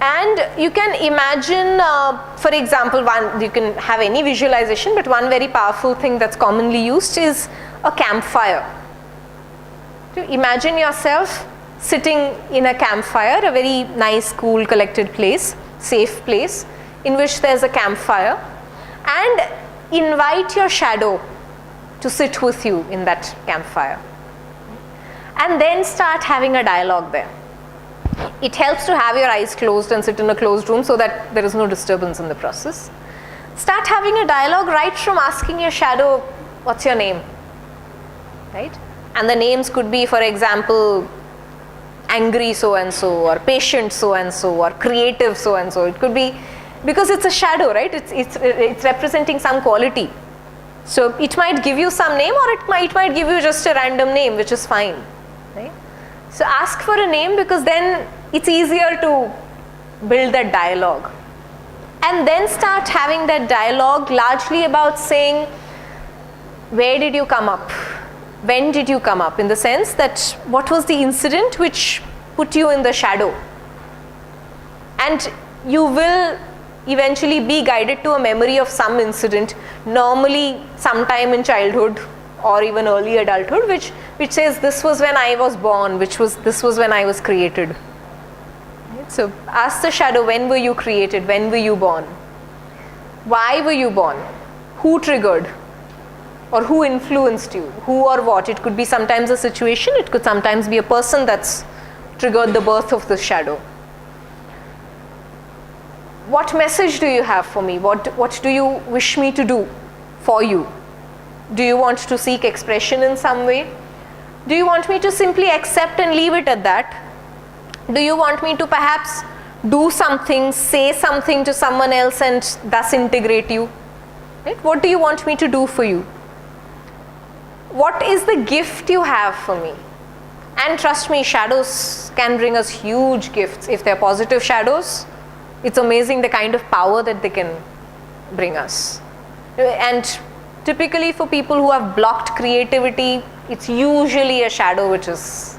And you can imagine, for example, you can have any visualization, but one very powerful thing that's commonly used is a campfire. To imagine yourself sitting in a campfire, a very nice, cool, collected place, safe place, in which there's a campfire, and invite your shadow to sit with you in that campfire. And then start having a dialogue there. It helps to have your eyes closed and sit in a closed room so that there is no disturbance in the process. Start having a dialogue right from asking your shadow, what's your name? Right? And the names could be, for example, angry so and so, or patient so and so, or creative so and so. It could be, because it's a shadow, right? It's representing some quality. So it might give you some name, or it might give you just a random name, which is fine. Right? So ask for a name, because then it's easier to build that dialogue. And then start having that dialogue largely about saying, where did you come up? When did you come up? In the sense that what was the incident which put you in the shadow? And you will eventually be guided to a memory of some incident, normally sometime in childhood or even early adulthood, which says this was when I was born, this was when I was created. Right? So ask the shadow, when were you created? When were you born? Why were you born? Who triggered? Or who influenced you? Who or what? It could be sometimes a situation, it could sometimes be a person that's triggered the birth of the shadow. What message do you have for me? What do you wish me to do for you? Do you want to seek expression in some way? Do you want me to simply accept and leave it at that? Do you want me to perhaps do something, say something to someone else and thus integrate you? Right? What do you want me to do for you? What is the gift you have for me? And trust me, shadows can bring us huge gifts. If they're positive shadows, it's amazing the kind of power that they can bring us. And typically for people who have blocked creativity, it's usually a shadow which is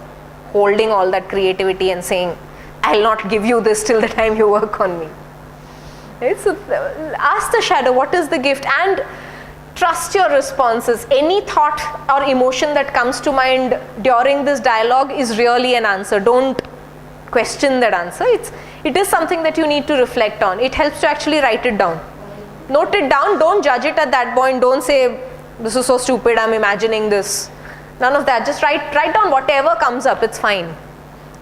holding all that creativity and saying, I'll not give you this till the time you work on me. Right? So ask the shadow, what is the gift? And trust your responses. Any thought or emotion that comes to mind during this dialogue is really an answer. Don't question that answer. It is something that you need to reflect on. It helps to actually write it down. Note it down. Don't judge it at that point. Don't say, this is so stupid, I'm imagining this. None of that. Just write down whatever comes up. It's fine.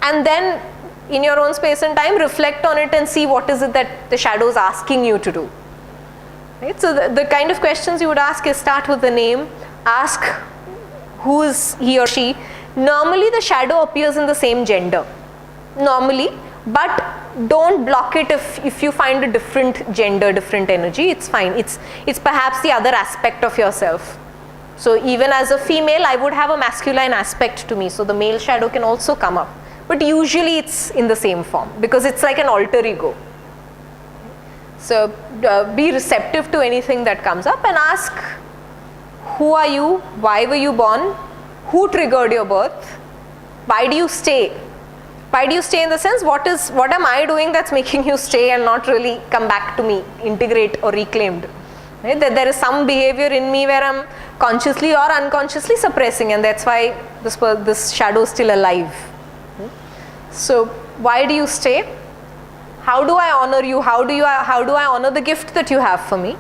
And then in your own space and time, reflect on it and see what is it that the shadow is asking you to do. Right? So the kind of questions you would ask is start with the name, ask who is he or she. Normally the shadow appears in the same gender, normally, but don't block it if you find a different gender, different energy, it's fine. It's perhaps the other aspect of yourself. So even as a female, I would have a masculine aspect to me, so the male shadow can also come up. But usually it's in the same form because it's like an alter ego. So be receptive to anything that comes up and ask, who are you? Why were you born? Who triggered your birth? Why do you stay? Why do you stay in the sense, what am I doing that's making you stay and not really come back to me, integrate or reclaimed? Right? There is some behavior in me where I'm consciously or unconsciously suppressing, and that's why this shadow is still alive. So why do you stay? How do I honor you? How do I honor the gift that you have for me?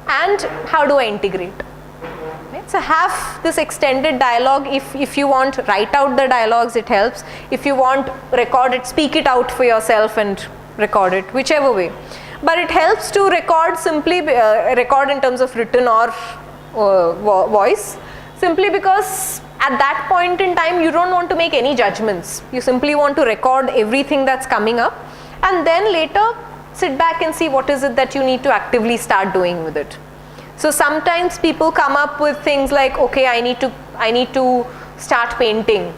And how do I integrate? Right? So have this extended dialogue. If you want, write out the dialogues, it helps. If you want, record it, speak it out for yourself and record it, whichever way. But it helps to record simply, record in terms of written or voice, simply because at that point in time you don't want to make any judgments. You simply want to record everything that's coming up and then later sit back and see what is it that you need to actively start doing with it. So sometimes people come up with things like, okay, I need to start painting,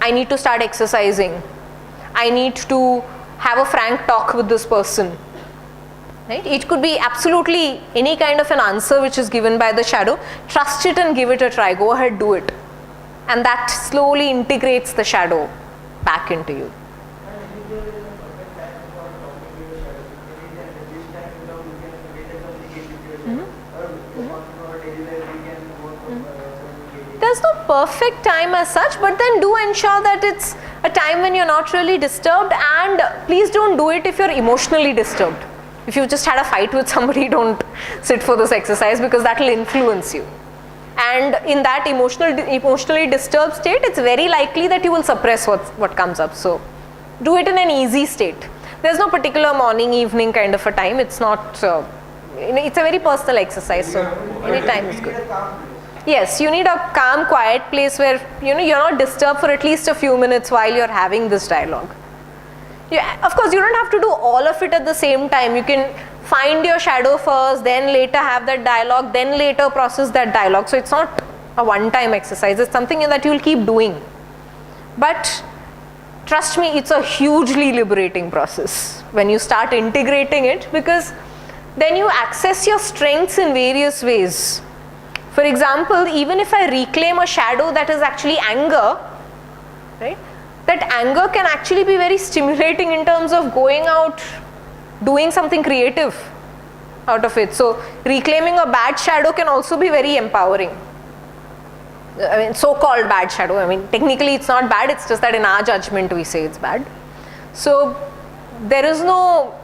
I need to start exercising, I need to have a frank talk with this person. Right? It could be absolutely any kind of an answer which is given by the shadow. Trust it and give it a try. Go ahead, do it. And that slowly integrates the shadow back into you. There's no perfect time as such, but then do ensure that it's a time when you're not really disturbed, and please don't do it if you're emotionally disturbed. If you just had a fight with somebody, don't sit for this exercise because that will influence you. And in that emotionally disturbed state, it's very likely that you will suppress what comes up. So do it in an easy state. There's no particular morning, evening kind of a time. It's not, it's a very personal exercise. So any time is good. Yes, you need a calm, quiet place where you're not disturbed for at least a few minutes while you're having this dialogue. Yeah, of course, you don't have to do all of it at the same time. You can find your shadow first, then later have that dialogue, then later process that dialogue. So it's not a one-time exercise. It's something that you'll keep doing. But trust me, it's a hugely liberating process when you start integrating it, because then you access your strengths in various ways. For example, even if I reclaim a shadow that is actually anger, right? That anger can actually be very stimulating in terms of going out, doing something creative out of it. So reclaiming a bad shadow can also be very empowering. I mean, so-called bad shadow. I mean, technically it's not bad, it's just that in our judgment we say it's bad. So there is no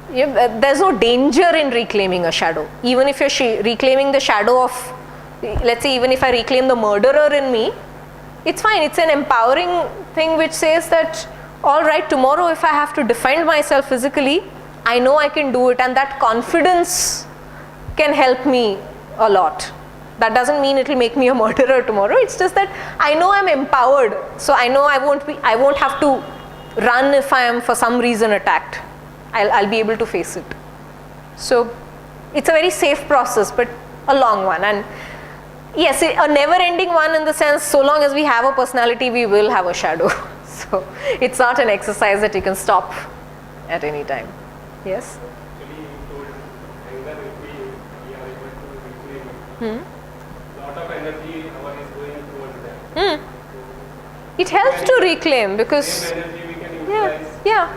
there's no danger in reclaiming a shadow. Even if you're reclaiming the shadow of, let's say, even if I reclaim the murderer in me, it's fine. It's an empowering thing which says that, all right, tomorrow if I have to defend myself physically, I know I can do it, and that confidence can help me a lot. That doesn't mean it will make me a murderer tomorrow. It's just that I know I'm empowered, so I know I won't have to run if I am for some reason attacked. I'll be able to face it. So it's a very safe process, but a long one. And yes, a never-ending one in the sense, so long as we have a personality, we will have a shadow. So it's not an exercise that you can stop at any time. Yes? Actually, you told anger, if we are able to reclaim it. Lot of energy our is going towards that. It helps to reclaim because Same energy we can utilize. yeah.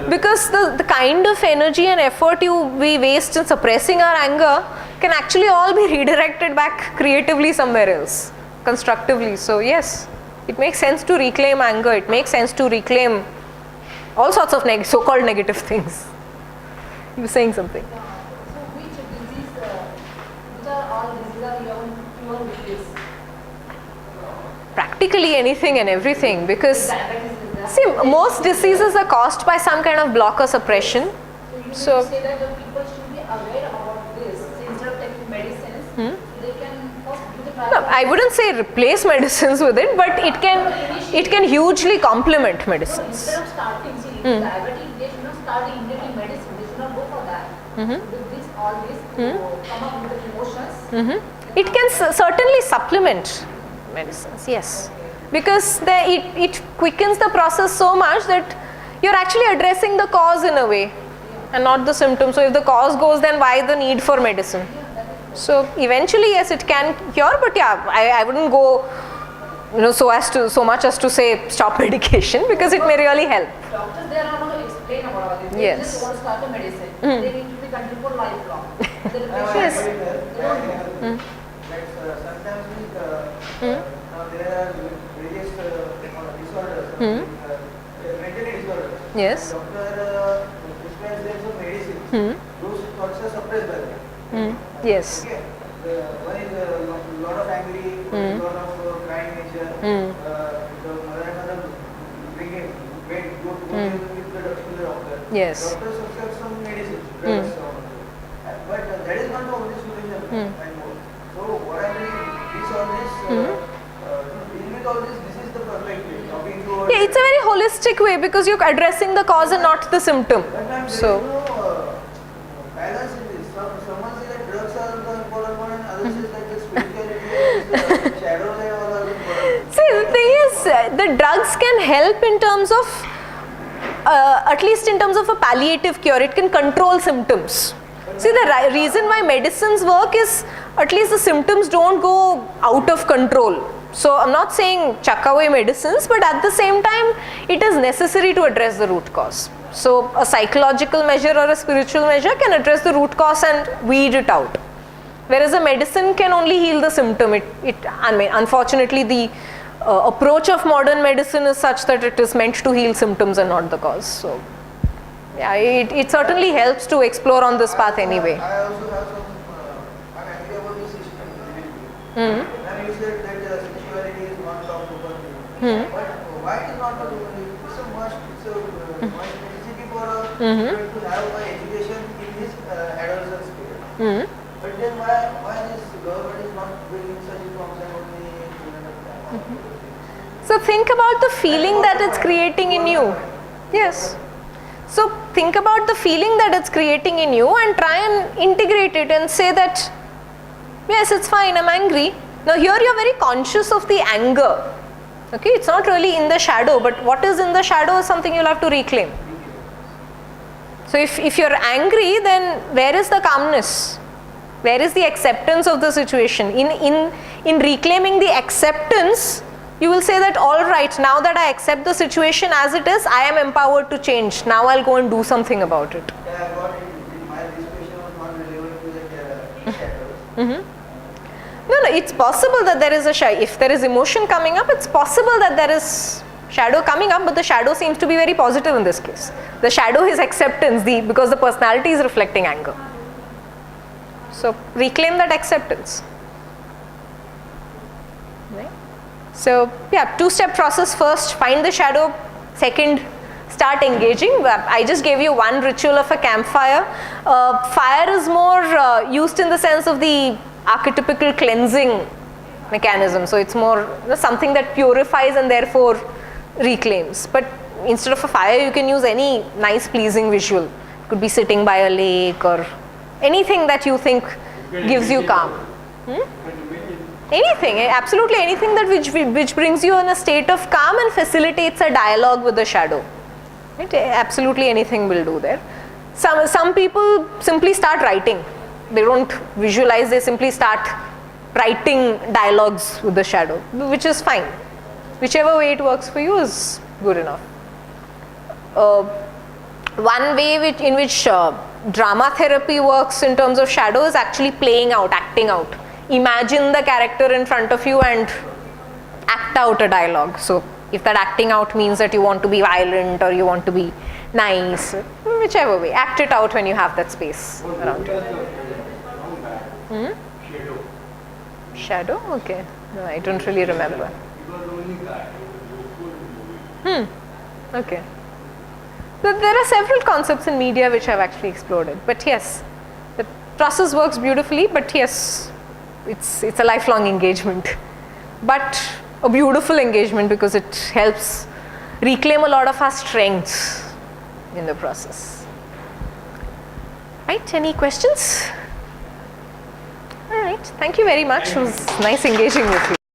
Because the kind of energy and effort we waste in suppressing our anger can actually all be redirected back creatively somewhere else, constructively. So yes, it makes sense to reclaim anger. It makes sense to reclaim all sorts of so-called negative things. You were saying something. So which disease, which are all diseases are your disease? Practically anything and everything, because Diabetes is there. see, most diseases are caused by some kind of blocker suppression. So So you say that the people should be aware about this. So instead of taking medicines, they can first do the no, trial. I wouldn't say replace medicines with it, but it can hugely complement medicines. Instead of starting, see, diabetes, they should not start immediately medicine. They should not go for that. With this, all this, to come up with the emotions. It can certainly supplement medicines, yes, because it quickens the process so much that you're actually addressing the cause in a way and not the symptom. So if the cause goes, then why the need for medicine? So eventually, yes, it can cure, but yeah, I wouldn't go so much as to say stop medication, because it may really help. Doctors, they are not going to explain about all this. They Yes. just want to start a medicine. They need to be continued for lifelong. The Yes. patients, they don't know. Sometimes now there are various disorders, mentally disorders. Yes. Doctor prescribes them some medicine. Those thoughts are suppressed by them. Yes. Okay. One is a lot of angry, lot of crying nature. The mother and father bring him, go with the doctor. Yes. Doctor prescribes some medicine, drugs, but that is not the only solution anymore. So what I mean is all this, to deal with all this is the perfect way. Talking to Yeah, it's a very holistic way because you're addressing the cause and not the symptom. sometimes So. there is no balance in this. Someone says that drugs are the important one, and others says that the spirituality is the shadows and all are the important. See, the thing is, the drugs can help in terms of, at least in terms of a palliative cure. It can control symptoms. See, the reason why medicines work is at least the symptoms don't go out of control. So I'm not saying chuck away medicines, but at the same time, it is necessary to address the root cause. So a psychological measure or a spiritual measure can address the root cause and weed it out. Whereas a medicine can only heal the symptom. I mean, unfortunately, the approach of modern medicine is such that it is meant to heal symptoms and not the cause. So, yeah, it certainly helps to explore on this path anyway. I also have some idea about the system. And you said that sexuality is not talked openly. But why it is not talked openly? It's a must. It's a must necessity for a student to have an education in his adolescence period. But then why this government is not bringing such reforms and only children? So think about the feeling that it's creating in you. Yes. So think about the feeling that it's creating in you and try and integrate it and say that, yes, it's fine, I'm angry. Now here you're very conscious of the anger. Okay, it's not really in the shadow, but what is in the shadow is something you'll have to reclaim. So if you're angry, then where is the calmness? Where is the acceptance of the situation? In reclaiming the acceptance, you will say that, all right, now that I accept the situation as it is, I am empowered to change. Now I'll go and do something about it. Yeah, I got it. My discussion was not relevant to the shadows. No, it's possible that there is if there is emotion coming up, it's possible that there is shadow coming up, but the shadow seems to be very positive in this case. The shadow is acceptance, because the personality is reflecting anger. So reclaim that acceptance. Right? So yeah, two-step process. First, find the shadow. Second, start engaging. I just gave you one ritual of a campfire. Fire is more used in the sense of the archetypical cleansing mechanism. So it's more something that purifies and therefore reclaims. But instead of a fire, you can use any nice pleasing visual. It could be sitting by a lake or anything that you think gives you calm. Anything, absolutely anything that which brings you in a state of calm and facilitates a dialogue with the shadow. Right? Absolutely anything will do there. Some people simply start writing. They don't visualize, they simply start writing dialogues with the shadow, which is fine. Whichever way it works for you is good enough. One way in which drama therapy works in terms of shadow is actually playing out, acting out. Imagine the character in front of you and act out a dialogue. So if that acting out means that you want to be violent or you want to be nice, whichever way, act it out when you have that space around you. Shadow? Okay. No, I don't really remember. Okay. So there are several concepts in media which I've actually explored it. But yes, the process works beautifully, but yes, it's a lifelong engagement. But a beautiful engagement because it helps reclaim a lot of our strengths in the process. Right, any questions? All right, thank you very much. It was nice engaging with you.